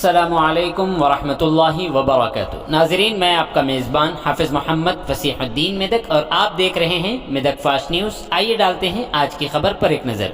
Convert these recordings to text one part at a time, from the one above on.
अस्सलामुअलैकुम वरहमतुल्लाहि वबरकातुहू। नाज़रीन, मैं आपका मेज़बान हाफिज़ मोहम्मद फसीहुद्दीन मेदक और आप देख रहे हैं मेदक फास्ट न्यूज़। आइए डालते हैं आज की खबर पर एक नज़र।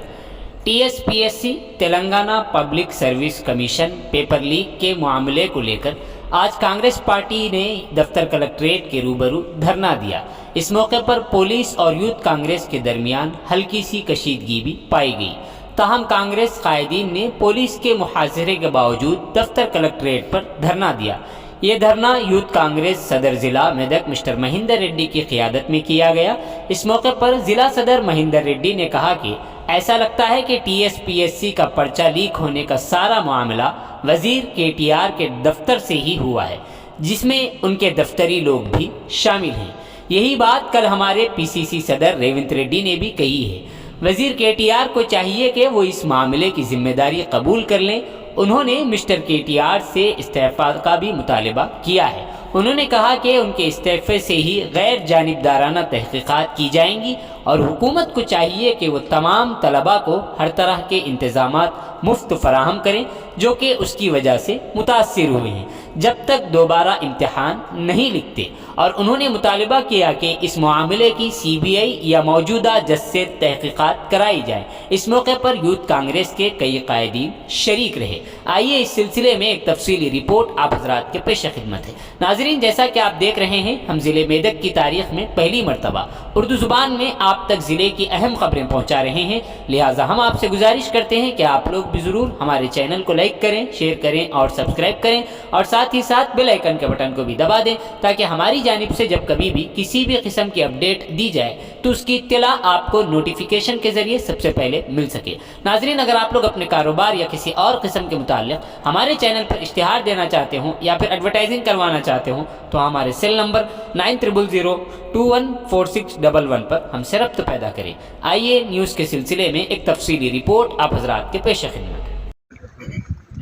TSPSC Telangana public service commission paper leak के मामले को लेकर आज कांग्रेस पार्टी ने दफ्तर कलेक्ट्रेट के रूबरू धरना दिया। इस मौके पर पुलिस और यूथ कांग्रेस के दरमियान हल्की सी कशीदगी भी पाई गई। ताहम कांग्रेस कायदीन ने पुलिस के मुहासरे के बावजूद दफ्तर कलेक्ट्रेट पर धरना दिया। ये धरना यूथ कांग्रेस सदर ज़िला मेदक मिस्टर महिंदर रेड्डी की क़ियादत में किया गया। इस मौके पर ज़िला सदर महिंदर रेड्डी ने कहा कि ऐसा लगता है कि TSPSC का पर्चा लीक होने का सारा मामला वज़ीर KTR के दफ्तर से ही हुआ है, जिसमें उनके दफ्तरी लोग भी शामिल हैं। यही बात कल हमारे PCC सदर रेवंत रेड्डी ने भी कही है। वज़ीर KTR को चाहिए कि वो इस मामले की जिम्मेदारी कबूल कर लें। उन्होंने मिस्टर KTR से इस्तीफ़ा का भी मुतालबा किया है। उन्होंने कहा कि उनके इस्तीफ़े से ही गैर जानिबदाराना तहक़ीक़ात की जाएंगी और हुकूमत को चाहिए कि वो तमाम तलबा को हर तरह के इंतज़ामात मुफ्त फराहम करें जो कि उसकी वजह से मुतासिर हुए हैं, जब तक दोबारा इम्तिहान नहीं लिखते। और उन्होंने मुतालबा किया कि इस मामले की CBI या मौजूदा जज से तहक़ीक़ात कराई जाए। इस मौके पर यूथ कांग्रेस के कई कायदीन शरीक रहे। आइए इस सिलसिले में एक तफसीली रिपोर्ट आप हज़रात के पेश खिदमत है। नाज़रीन, जैसा कि आप देख रहे हैं, हम ज़िले मेदक की तारीख़ में पहली मरतबा उर्दू ज़ुबान में आप तक ज़िले की अहम खबरें पहुँचा रहे हैं। लिहाजा हम आपसे गुजारिश करते हैं कि आप लोग भी ज़रूर हमारे चैनल को लाइक करें, शेयर करें और सब्सक्राइब करें और साथ ही साथ बेल आइकन के बटन को भी दबा दें, ताकि हमारी जानिब से जब कभी भी किसी भी किस्म की अपडेट दी जाए तो उसकी इत्तला आपको नोटिफिकेशन के ज़रिए सबसे पहले मिल सके। नाज़रीन, अगर आप लोग अपने कारोबार या किसी और किस्म के मुताल्लिक़ हमारे चैनल पर इश्तिहार देना चाहते हों या फिर एडवर्टाइजिंग करवाना चाहते हों तो हमारे सेल नंबर 9000214611 पर हमसे रब्त पैदा करें। आइए न्यूज़ के सिलसिले में एक तफसीली रिपोर्ट आप हज़रात के पेश खिदमत।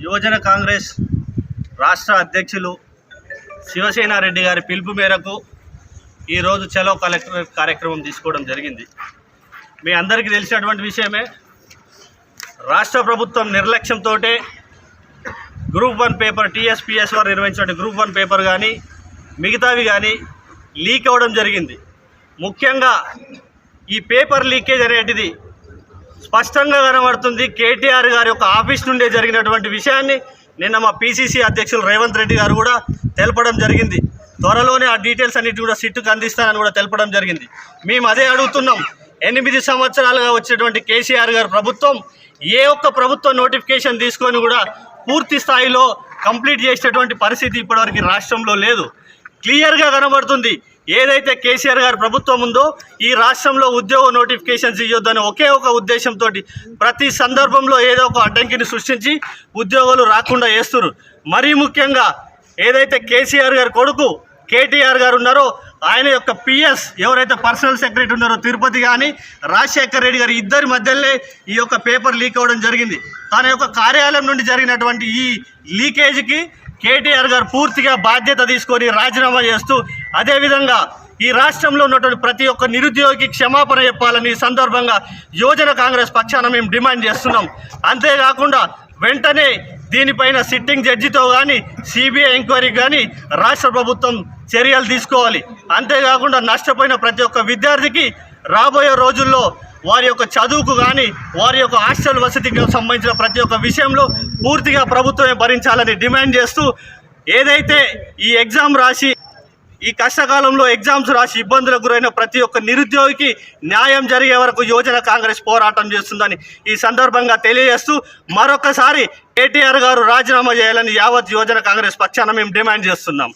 యువజన కాంగ్రెస్ రాష్ట్ర అధ్యక్షులు శివసేనారెడ్డి గారి పిలుపు మేరకు ఈరోజు చలో కలెక్టర్ కార్యక్రమం తీసుకోవడం జరిగింది. మీ అందరికీ తెలిసినటువంటి విషయమే, రాష్ట్ర ప్రభుత్వం నిర్లక్ష్యంతో గ్రూప్ 1 పేపర్ TSPS వారు నిర్వహించిన గ్రూప్ 1 పేపర్ కానీ మిగతావి కానీ లీక్ అవ్వడం జరిగింది. ముఖ్యంగా ఈ పేపర్ లీకేజ్ అనేటిది స్పష్టంగా కనబడుతుంది KTR గారి యొక్క ఆఫీస్ నుండే జరిగినటువంటి విషయాన్ని నిన్న మా PCC అధ్యక్షులు రేవంత్ రెడ్డి గారు కూడా తెలపడం జరిగింది. త్వరలోనే ఆ డీటెయిల్స్ అన్నిటి కూడా సిట్టుకు అందిస్తానని కూడా తెలపడం జరిగింది. మేము అదే అడుగుతున్నాం. 8 సంవత్సరాలుగా వచ్చేటువంటి KCR గారి ప్రభుత్వం ఏ ఒక్క ప్రభుత్వ నోటిఫికేషన్ తీసుకొని కూడా పూర్తి స్థాయిలో కంప్లీట్ చేసేటువంటి పరిస్థితి ఇప్పటివరకు రాష్ట్రంలో లేదు. క్లియర్గా కనబడుతుంది. ఏదైతే KCR గారి ప్రభుత్వం ఉందో ఈ రాష్ట్రంలో ఉద్యోగ నోటిఫికేషన్స్ ఇవ్వొద్దని ఒకే ఒక ఉద్దేశంతో ప్రతి సందర్భంలో ఏదో ఒక అడ్డంకిని సృష్టించి ఉద్యోగాలు రాకుండా చేస్తున్నారు. మరీ ముఖ్యంగా ఏదైతే KCR గారి కొడుకు KTR గారు ఉన్నారో ఆయన యొక్క PS ఎవరైతే పర్సనల్ సెక్రటరీ ఉన్నారో తిరుపతి కానీ రాజశేఖర్ రెడ్డి గారి ఇద్దరి మధ్యలో ఈ యొక్క పేపర్ లీక్ అవ్వడం జరిగింది. తన యొక్క కార్యాలయం నుండి జరిగినటువంటి ఈ లీకేజీకి KTR గారు పూర్తిగా బాధ్యత తీసుకొని రాజీనామా చేస్తూ, అదేవిధంగా ఈ రాష్ట్రంలో ఉన్నటువంటి ప్రతి ఒక్క నిరుద్యోగికి క్షమాపణ చెప్పాలని ఈ సందర్భంగా యువజన కాంగ్రెస్ పక్షాన మేము డిమాండ్ చేస్తున్నాం. అంతేకాకుండా వెంటనే దీనిపైన సిట్టింగ్ జడ్జితో కానీ CBI ఎంక్వైరీకి కానీ రాష్ట్ర ప్రభుత్వం చర్యలు తీసుకోవాలి. అంతేకాకుండా నష్టపోయిన ప్రతి ఒక్క విద్యార్థికి రాబోయే రోజుల్లో వారి యొక్క చదువుకు కానీ వారి యొక్క హాస్టల్ వసతికి సంబంధించిన ప్రతి ఒక్క విషయంలో పూర్తిగా ప్రభుత్వమే భరించాలని డిమాండ్ చేస్తూ, ఏదైతే ఈ ఎగ్జామ్ రాసి ఈ కష్టకాలంలో ఎగ్జామ్స్ రాసి ఇబ్బందులకు గురైన ప్రతి ఒక్క నిరుద్యోగికి న్యాయం జరిగే వరకు యువజన కాంగ్రెస్ పోరాటం చేస్తుందని ఈ సందర్భంగా తెలియజేస్తూ, మరొకసారి KTR గారు రాజీనామా చేయాలని యావత్ యువజన కాంగ్రెస్ పక్షాన మేము డిమాండ్ చేస్తున్నాం.